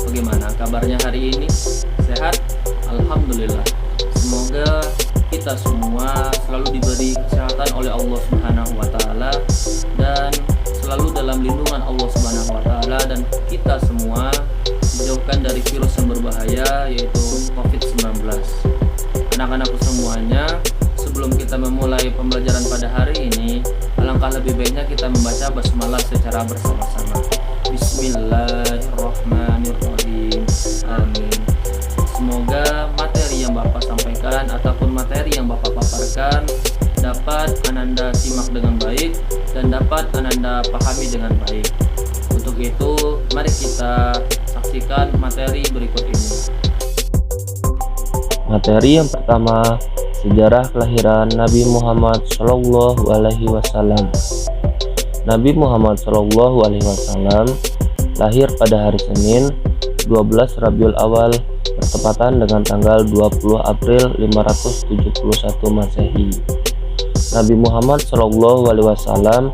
Bagaimana kabarnya hari ini? Sehat? Alhamdulillah. Semoga kita semua selalu diberi kesehatan oleh Allah Subhanahu wa taala dan selalu dalam lindungan Allah Subhanahu wa taala, dan kita semua dijauhkan dari virus yang berbahaya yaitu COVID-19. Anak-anakku semuanya, sebelum kita memulai pembelajaran pada hari ini, alangkah lebih baiknya kita membaca basmalah secara bersama-sama. Bismillahirrahmanirrahim. Amin. Semoga materi yang Bapak sampaikan ataupun materi yang Bapak paparkan dapat Ananda simak dengan baik dan dapat Ananda pahami dengan baik. Untuk itu, mari kita saksikan materi berikut ini. Materi yang pertama, sejarah kelahiran Nabi Muhammad SAW. Nabi Muhammad SAW lahir pada hari Senin 12 Rabiul Awal bertepatan dengan tanggal 20 April 571 Masehi. Nabi Muhammad SAW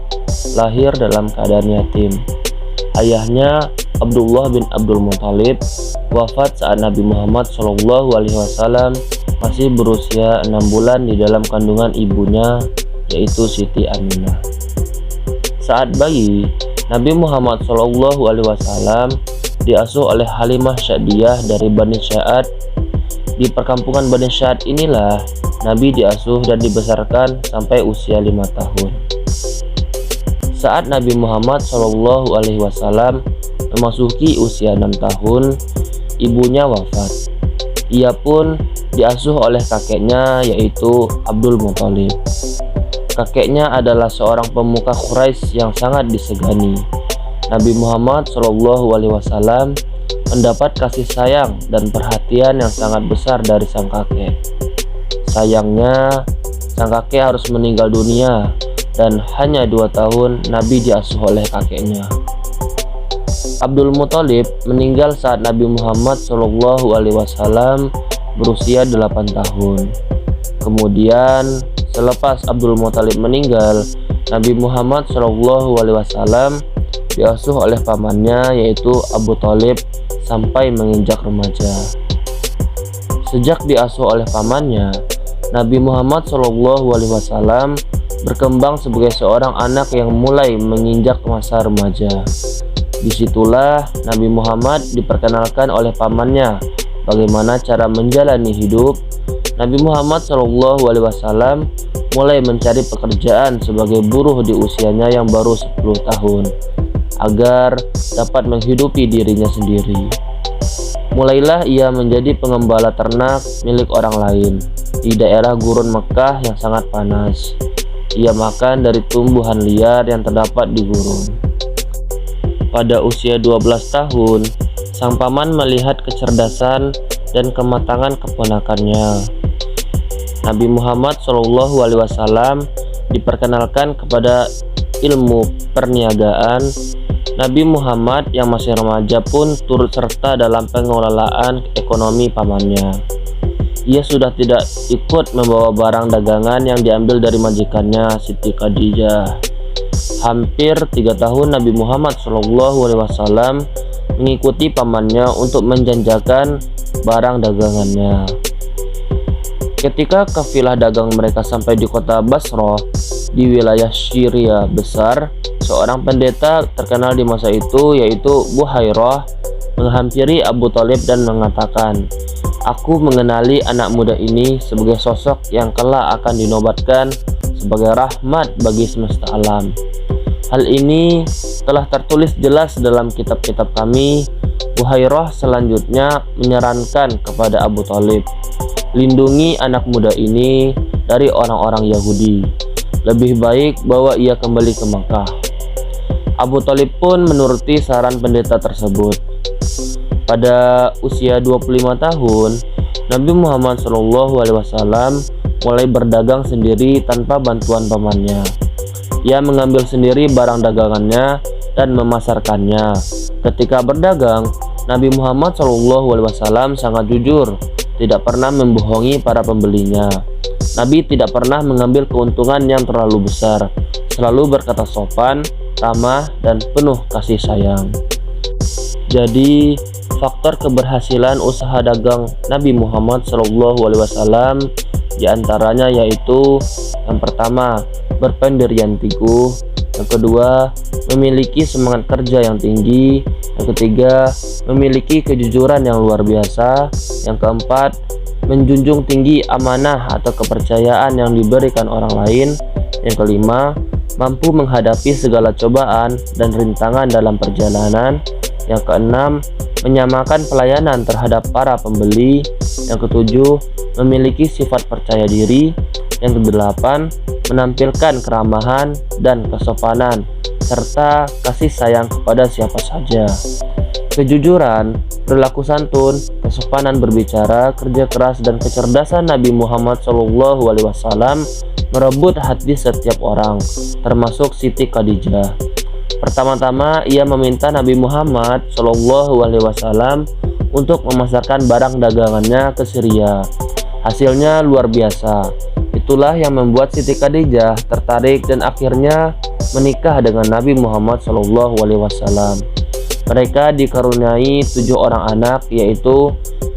lahir dalam keadaan yatim. Ayahnya Abdullah bin Abdul Muthalib wafat saat Nabi Muhammad SAW masih berusia 6 bulan di dalam kandungan ibunya, yaitu Siti Aminah. Saat bayi, Nabi Muhammad SAW diasuh oleh Halimah Sya'diyah dari Bani Sya'ad. Di perkampungan Bani Sya'ad inilah Nabi diasuh dan dibesarkan sampai usia 5 tahun. Saat Nabi Muhammad SAW memasuki usia 6 tahun, ibunya wafat. Ia pun diasuh oleh kakeknya, yaitu Abdul Muthalib. Kakeknya adalah seorang pemuka Quraisy yang sangat disegani. Nabi Muhammad SAW mendapat kasih sayang dan perhatian yang sangat besar dari sang kakek. Sayangnya, sang kakek harus meninggal dunia dan hanya 2 tahun Nabi diasuh oleh kakeknya. Abdul Muthalib meninggal saat Nabi Muhammad SAW berusia 8 tahun. Kemudian, selepas Abdul Muthalib meninggal, Nabi Muhammad SAW diasuh oleh pamannya, yaitu Abu Thalib, sampai menginjak remaja. Sejak diasuh oleh pamannya, Nabi Muhammad SAW berkembang sebagai seorang anak yang mulai menginjak masa remaja. Disitulah Nabi Muhammad diperkenalkan oleh pamannya bagaimana cara menjalani hidup. Nabi Muhammad SAW mulai mencari pekerjaan sebagai buruh di usianya yang baru 10 tahun agar dapat menghidupi dirinya sendiri. Mulailah ia menjadi pengembala ternak milik orang lain di daerah gurun Mekah yang sangat panas. Ia makan dari tumbuhan liar yang terdapat di gurun. Pada usia 12 tahun, sang paman melihat kecerdasan dan kematangan keponakannya. Nabi Muhammad SAW diperkenalkan kepada ilmu perniagaan. Nabi Muhammad yang masih remaja pun turut serta dalam pengelolaan ekonomi pamannya. Ia sudah tidak ikut membawa barang dagangan yang diambil dari majikannya, Siti Khadijah. Hampir 3 tahun Nabi Muhammad SAW mengikuti pamannya untuk menjanjakan barang dagangannya. Ketika kafilah dagang mereka sampai di kota Basrah di wilayah Syria besar, seorang pendeta terkenal di masa itu, yaitu Buhairah, menghampiri Abu Thalib dan mengatakan, "Aku mengenali anak muda ini sebagai sosok yang kelak akan dinobatkan sebagai rahmat bagi semesta alam. Hal ini telah tertulis jelas dalam kitab-kitab kami." Buhairah selanjutnya menyarankan kepada Abu Thalib, "Lindungi anak muda ini dari orang-orang Yahudi. Lebih baik bawa ia kembali ke Makkah." Abu Thalib pun menuruti saran pendeta tersebut. Pada usia 25 tahun, Nabi Muhammad SAW mulai berdagang sendiri tanpa bantuan pamannya. Ia mengambil sendiri barang dagangannya dan memasarkannya. Ketika berdagang, Nabi Muhammad SAW sangat jujur, tidak pernah membohongi para pembelinya. Nabi tidak pernah mengambil keuntungan yang terlalu besar, selalu berkata sopan, ramah, dan penuh kasih sayang. Jadi, faktor keberhasilan usaha dagang Nabi Muhammad SAW diantaranya yaitu: yang pertama, berpendirian teguh; yang kedua, memiliki semangat kerja yang tinggi; yang ketiga, memiliki kejujuran yang luar biasa; yang keempat, menjunjung tinggi amanah atau kepercayaan yang diberikan orang lain; yang kelima, mampu menghadapi segala cobaan dan rintangan dalam perjalanan; yang keenam, menyamakan pelayanan terhadap para pembeli; yang ketujuh, memiliki sifat percaya diri; yang kedelapan, menampilkan keramahan dan kesopanan serta kasih sayang kepada siapa saja. Kejujuran, perilaku santun, kesopanan berbicara, kerja keras, dan kecerdasan Nabi Muhammad SAW merebut hati setiap orang, termasuk Siti Khadijah. Pertama-tama ia meminta Nabi Muhammad SAW untuk memasarkan barang dagangannya ke Syria. Hasilnya luar biasa. Itulah yang membuat Siti Khadijah tertarik dan akhirnya menikah dengan Nabi Muhammad SAW. Mereka dikaruniai 7 orang anak, yaitu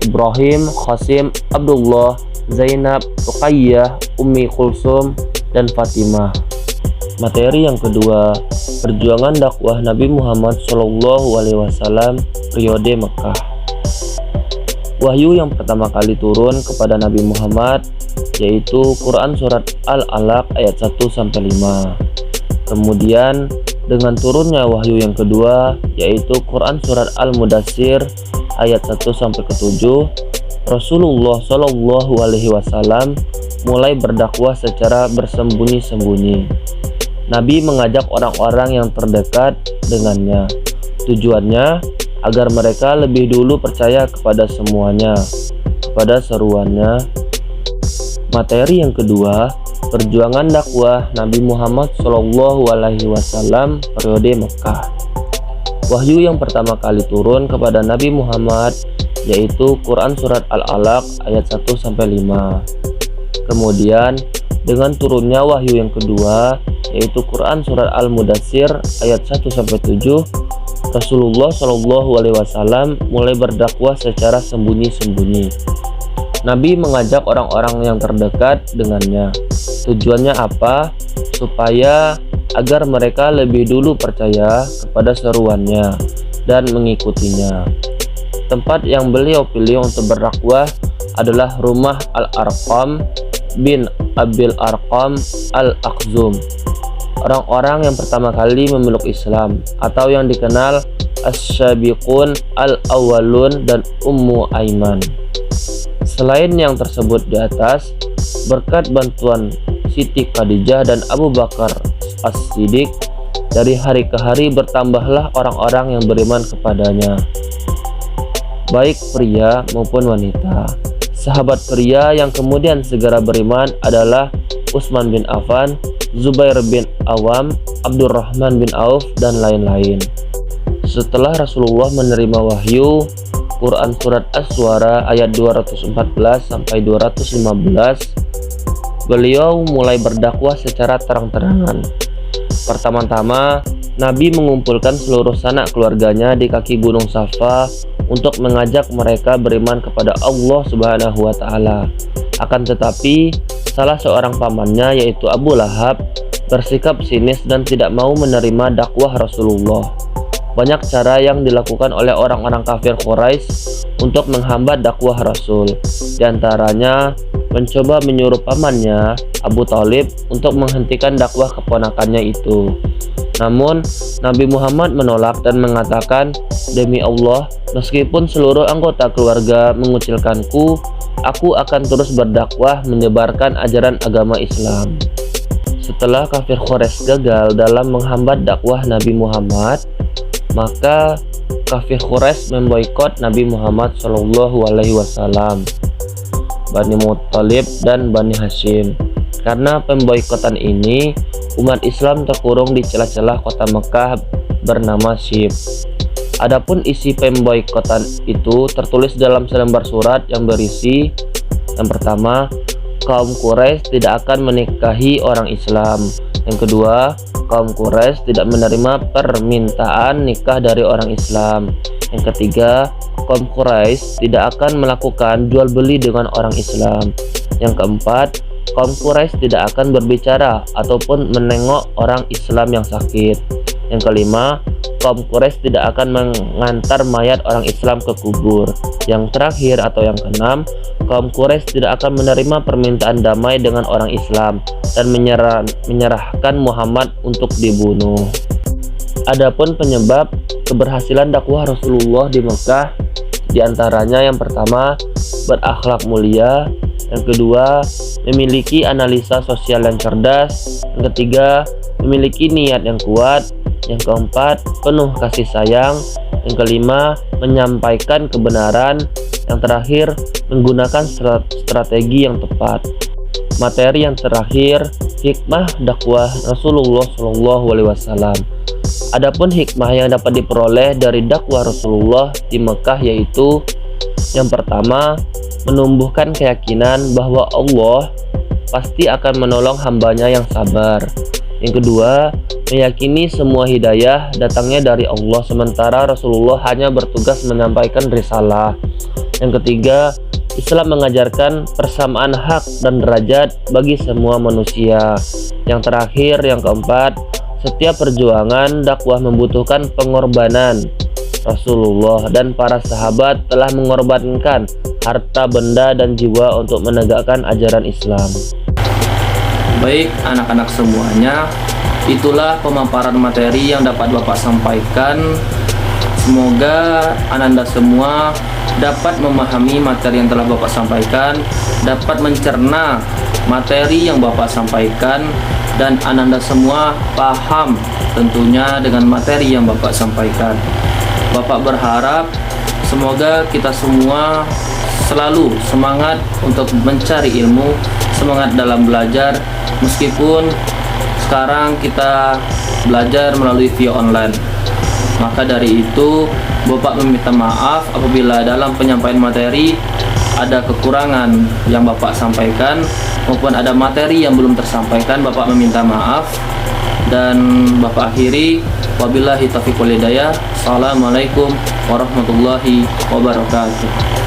Ibrahim, Qasim, Abdullah, Zainab, Ruqayyah, Ummi Kulsum, dan Fatimah. Materi yang kedua, perjuangan dakwah Nabi Muhammad SAW periode Mekah. Wahyu yang pertama kali turun kepada Nabi Muhammad yaitu Quran Surat Al-Alaq ayat 1-5. Kemudian dengan turunnya wahyu yang kedua yaitu Quran Surat Al-Mudassir ayat 1-7, Rasulullah SAW mulai berdakwah secara bersembunyi-sembunyi. Nabi mengajak orang-orang yang terdekat dengannya. Tujuannya agar mereka lebih dulu percaya kepada semuanya, kepada seruannya. Materi yang kedua, perjuangan dakwah Nabi Muhammad SAW periode Mekah. Wahyu yang pertama kali turun kepada Nabi Muhammad yaitu Quran Surat Al-Alaq ayat 1-5. Kemudian dengan turunnya wahyu yang kedua yaitu Quran Surat Al-Mudassir ayat 1-7, Rasulullah SAW mulai berdakwah secara sembunyi-sembunyi. Nabi mengajak orang-orang yang terdekat dengannya. Tujuannya apa? Supaya agar mereka lebih dulu percaya kepada seruannya dan mengikutinya. Tempat yang beliau pilih untuk berdakwah adalah rumah Al-Arqam bin Abil Arqam Al-Akhzum, orang-orang yang pertama kali memeluk Islam atau yang dikenal Asy-Syabiqun Al-Awwalun dan Ummu Aiman. Selain yang tersebut di atas, berkat bantuan Siti Khadijah dan Abu Bakar As-Siddiq, dari hari ke hari bertambahlah orang-orang yang beriman kepadanya, baik pria maupun wanita. Sahabat pria yang kemudian segera beriman adalah Utsman bin Affan, Zubair bin Awam, Abdurrahman bin Auf, dan lain-lain. Setelah Rasulullah menerima wahyu Quran Surat Asy-Syu'ara ayat 214-215, beliau mulai berdakwah secara terang-terangan. Pertama-tama, Nabi mengumpulkan seluruh sanak keluarganya di kaki Gunung Safa untuk mengajak mereka beriman kepada Allah Subhanahu wa Ta'ala. Akan tetapi, salah seorang pamannya yaitu Abu Lahab bersikap sinis dan tidak mau menerima dakwah Rasulullah. Banyak cara yang dilakukan oleh orang-orang kafir Quraisy untuk menghambat dakwah Rasul. Di antaranya, mencoba menyuruh pamannya Abu Thalib untuk menghentikan dakwah keponakannya itu. Namun, Nabi Muhammad menolak dan mengatakan, "Demi Allah, meskipun seluruh anggota keluarga mengucilkanku, aku akan terus berdakwah menyebarkan ajaran agama Islam." Setelah kafir Quraisy gagal dalam menghambat dakwah Nabi Muhammad, maka kafir Quraisy memboikot Nabi Muhammad SAW, Bani Muthalib dan Bani Hashim. Karena pemboikotan ini, umat Islam terkurung di celah-celah kota Mekah bernama Syib. Adapun isi pemboikotan itu tertulis dalam selembar surat yang berisi: yang pertama, kaum Quraisy tidak akan menikahi orang Islam. Yang kedua, kaum Quraisy tidak menerima permintaan nikah dari orang Islam. Yang ketiga, kaum Quraisy tidak akan melakukan jual beli dengan orang Islam. Yang keempat, kaum Quraisy tidak akan berbicara ataupun menengok orang Islam yang sakit. Yang kelima, kaum Quraisy tidak akan mengantar mayat orang Islam ke kubur. Yang terakhir atau yang keenam, kaum Quraisy tidak akan menerima permintaan damai dengan orang Islam dan menyerahkan Muhammad untuk dibunuh. Adapun penyebab keberhasilan dakwah Rasulullah di Mekah, diantaranya yang pertama, berakhlak mulia. Yang kedua, memiliki analisa sosial yang cerdas. Yang ketiga, memiliki niat yang kuat. Yang keempat, penuh kasih sayang. Yang kelima, menyampaikan kebenaran. Yang terakhir, menggunakan strategi yang tepat. Materi yang terakhir, hikmah dakwah Rasulullah SAW. Adapun hikmah yang dapat diperoleh dari dakwah Rasulullah di Mekah yaitu yang pertama, menumbuhkan keyakinan bahwa Allah pasti akan menolong hambanya yang sabar. Yang kedua, meyakini semua hidayah datangnya dari Allah sementara Rasulullah hanya bertugas menyampaikan risalah. Yang ketiga, Islam mengajarkan persamaan hak dan derajat bagi semua manusia. Yang terakhir, yang keempat, setiap perjuangan dakwah membutuhkan pengorbanan. Rasulullah dan para sahabat telah mengorbankan harta, benda, dan jiwa untuk menegakkan ajaran Islam. Baik anak-anak semuanya, itulah pemaparan materi yang dapat Bapak sampaikan. Semoga Ananda semua dapat memahami materi yang telah Bapak sampaikan, dapat mencerna materi yang Bapak sampaikan, dan Ananda semua paham tentunya dengan materi yang Bapak sampaikan. Bapak berharap semoga kita semua selalu semangat untuk mencari ilmu, semangat dalam belajar, meskipun sekarang kita belajar melalui via online. Maka dari itu, Bapak meminta maaf apabila dalam penyampaian materi ada kekurangan yang Bapak sampaikan maupun ada materi yang belum tersampaikan. Bapak meminta maaf dan Bapak akhiri, wabillahi taufiq wal hidayah. Assalamualaikum warahmatullahi wabarakatuh.